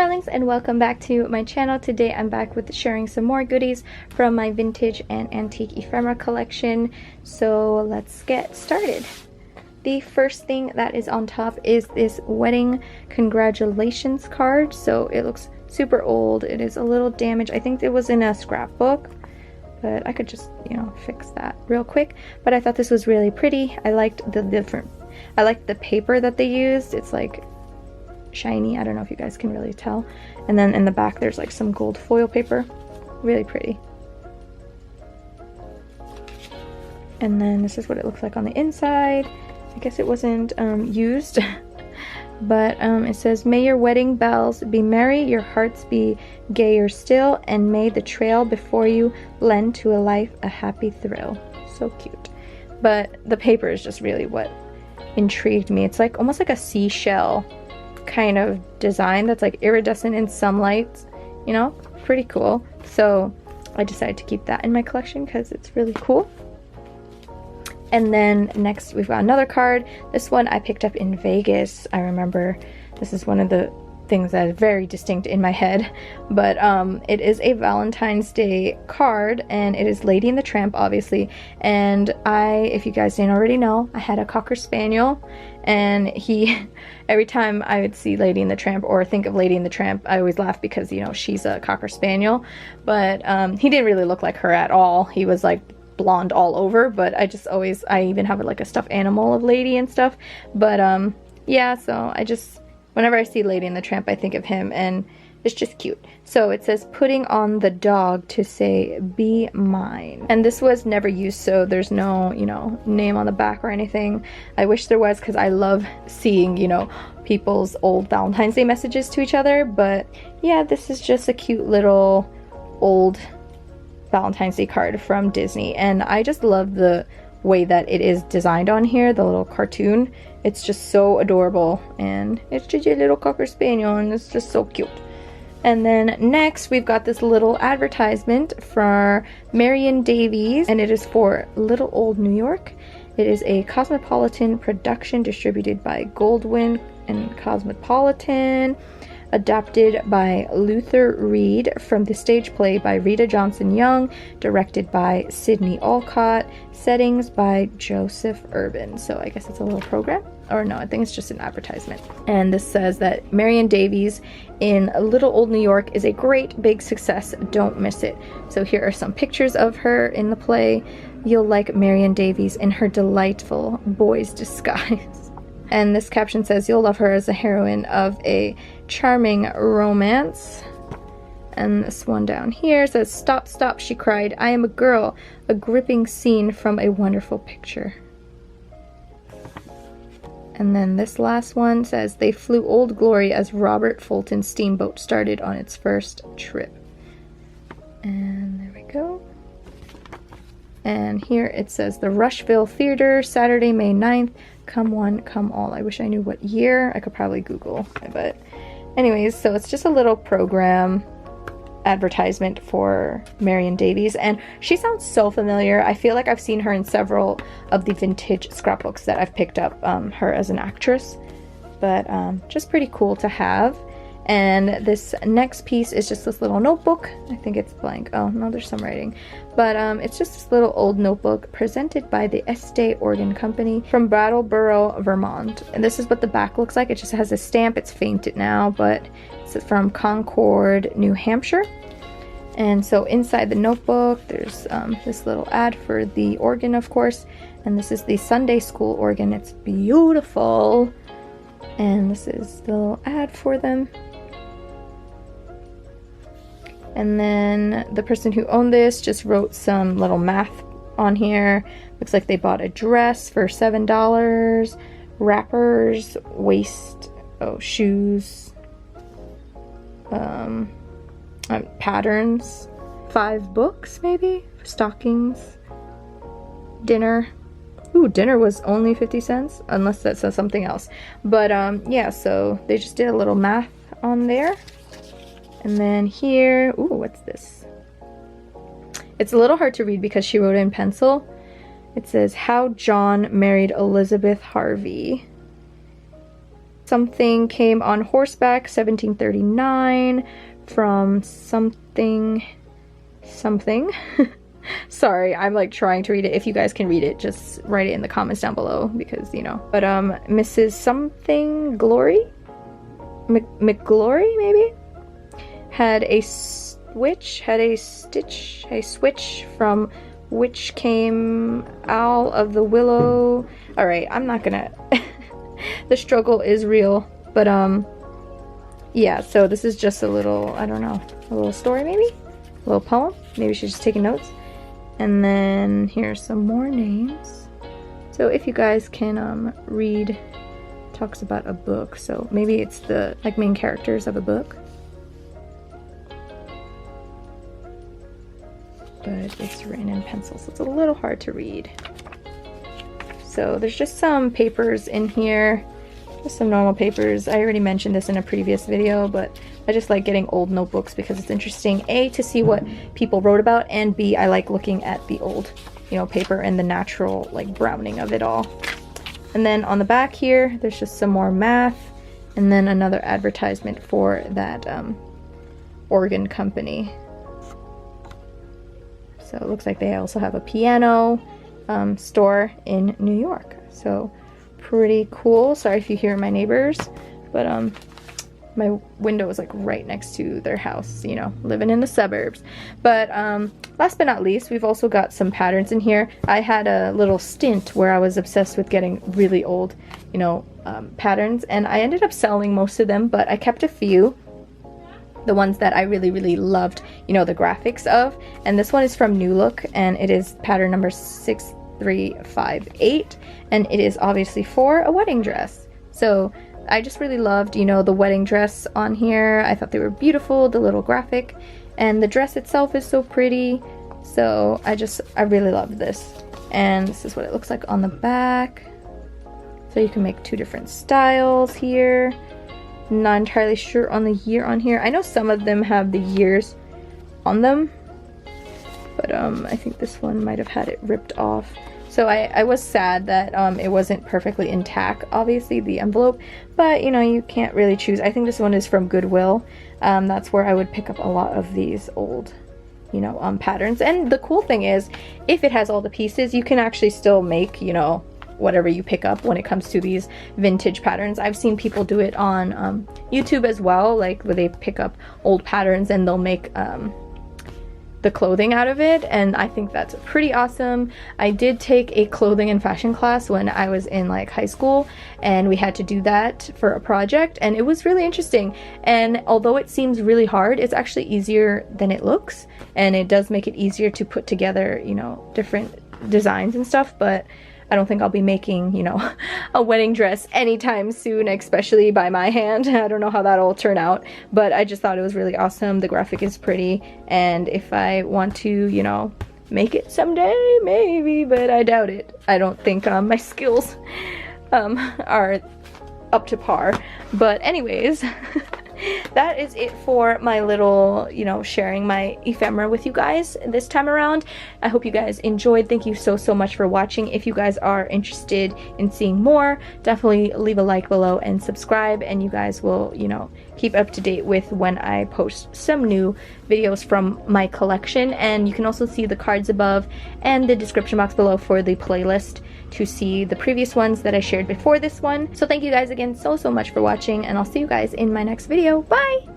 darlings, and welcome back to my channel. Today I'm back with sharing some more goodies from my vintage and antique ephemera collection. So let's get started. The first thing that is on top is this wedding congratulations card. So it looks super old. It is a little damaged. I think it was in a scrapbook, but I could just, you know, fix that real quick. But I thought this was really pretty. I liked the paper that they used. It's like shiny. I don't know if you guys can really tell. And then in the back there's like some gold foil paper. Really pretty. And then this is what it looks like on the inside. I guess it wasn't used. But it says, "May your wedding bells be merry, your hearts be gayer still, and may the trail before you lend to a life a happy thrill." So cute. But the paper is just really what intrigued me. It's like almost like a seashell kind of design that's like iridescent in some lights, you know, pretty cool. So I decided to keep that in my collection because it's really cool. And then next we've got another card. This one I picked up in Vegas. I remember this is one of the things that is very distinct in my head, but it is a Valentine's Day card, and it is Lady and the Tramp, obviously. And if you guys didn't already know, I had a Cocker Spaniel, and every time I would see Lady and the Tramp or think of Lady and the Tramp, I always laugh because, you know, she's a Cocker Spaniel, but he didn't really look like her at all. He was like blonde all over, but I even have like a stuffed animal of Lady and stuff. But yeah, so whenever I see Lady and the Tramp, I think of him, and it's just cute. So it says, "Putting on the dog to say, be mine." And this was never used, so there's no, you know, name on the back or anything. I wish there was, because I love seeing, you know, people's old Valentine's Day messages to each other. But yeah, this is just a cute little old Valentine's Day card from Disney, and I just love the way that it is designed on here, the little cartoon. It's just so adorable, and it's just a little Cocker Spaniel, and it's just so cute. And then next we've got this little advertisement for Marion Davies, and it is for Little Old New York. It is a Cosmopolitan production distributed by Goldwyn and Cosmopolitan, adapted by Luther Reed from the stage play by Rita Johnson Young, directed by Sidney Olcott, settings by Joseph Urban. So I guess it's a little program, or no, I think it's just an advertisement. And this says that Marion Davies in Little Old New York is a great big success. Don't miss it. So here are some pictures of her in the play. You'll like Marion Davies in her delightful boy's disguise. And this caption says, "You'll love her as a heroine of a charming romance." And this one down here says, "Stop, stop," she cried. "I am a girl. A gripping scene from a wonderful picture." And then this last one says, "They flew Old Glory as Robert Fulton's steamboat started on its first trip." And there we go. And here it says, "The Rushville Theater, Saturday, May 9th. Come one, come all." I wish I knew what year. I could probably Google, but anyways, so it's just a little program advertisement for Marion Davies, and she sounds so familiar. I feel like I've seen her in several of the vintage scrapbooks that I've picked up, her as an actress, but just pretty cool to have. And this next piece is just this little notebook. I think it's blank. Oh no, there's some writing, but it's just this little old notebook presented by the Estee Organ Company from Brattleboro, Vermont. And this is what the back looks like. It just has a stamp. It's fainted now, but it's from Concord, New Hampshire. And so inside the notebook there's this little ad for the organ, of course, and this is the Sunday school organ. It's beautiful, and this is the little ad for them. And then the person who owned this just wrote some little math on here. Looks like they bought a dress for $7, wrappers, shoes, patterns, 5 books maybe, stockings, dinner. Ooh, dinner was only 50 cents, unless that says something else. But yeah, so they just did a little math on there. And then here, ooh, what's this? It's a little hard to read because she wrote it in pencil. It says, "How John Married Elizabeth Harvey." Something came on horseback, 1739, from something. Sorry, I'm like trying to read it. If you guys can read it, just write it in the comments down below, because you know. But Mrs. Something Glory, McGlory maybe, had a switch from which came out of the willow. All right, I'm not gonna. The struggle is real, but yeah. So this is just a little, I don't know, a little story maybe, a little poem. Maybe she's just taking notes. And then here's some more names. So if you guys can read, talks about a book. So maybe it's the like main characters of a book. But it's written in pencil, so it's a little hard to read. So there's just some papers in here, just some normal papers. I already mentioned this in a previous video, but I just like getting old notebooks because it's interesting, A, to see what people wrote about, and B, I like looking at the old, you know, paper and the natural like browning of it all. And then on the back here, there's just some more math, and then another advertisement for that organ company. So it looks like they also have a piano store in New York. So pretty cool. Sorry if you hear my neighbors, but my window is like right next to their house, you know, living in the suburbs. But last but not least, we've also got some patterns in here. I had a little stint where I was obsessed with getting really old, you know, patterns, and I ended up selling most of them, but I kept a few. The ones that I really loved, you know, the graphics of. And this one is from New Look, and it is pattern number 6358, and it is obviously for a wedding dress. So I just really loved, you know, the wedding dress on here. I thought they were beautiful, the little graphic, and the dress itself is so pretty. So I really loved this. And this is what it looks like on the back. So you can make two different styles here. Not entirely sure on the year on here. I know some of them have the years on them, but I think this one might have had it ripped off. So I was sad that it wasn't perfectly intact, obviously, the envelope, but you know, you can't really choose. I think this one is from Goodwill. That's where I would pick up a lot of these old, you know, patterns. And the cool thing is, if it has all the pieces, you can actually still make, you know, whatever you pick up when it comes to these vintage patterns. I've seen people do it on YouTube as well, like where they pick up old patterns and they'll make the clothing out of it, and I think that's pretty awesome. I did take a clothing and fashion class when I was in like high school, and we had to do that for a project, and it was really interesting. And although it seems really hard, it's actually easier than it looks, and it does make it easier to put together, you know, different designs and stuff. But I don't think I'll be making, you know, a wedding dress anytime soon, especially by my hand. I don't know how that'll turn out, but I just thought it was really awesome. The graphic is pretty, and if I want to, you know, make it someday, maybe, but I doubt it. I don't think my skills are up to par. But anyways, that is it for my little, you know, sharing my ephemera with you guys this time around. I hope you guys enjoyed. Thank you so much for watching. If you guys are interested in seeing more, definitely leave a like below and subscribe, and you guys will, you know, keep up to date with when I post some new videos from my collection. And you can also see the cards above and the description box below for the playlist to see the previous ones that I shared before this one. So thank you guys again so much for watching, and I'll see you guys in my next video. Bye!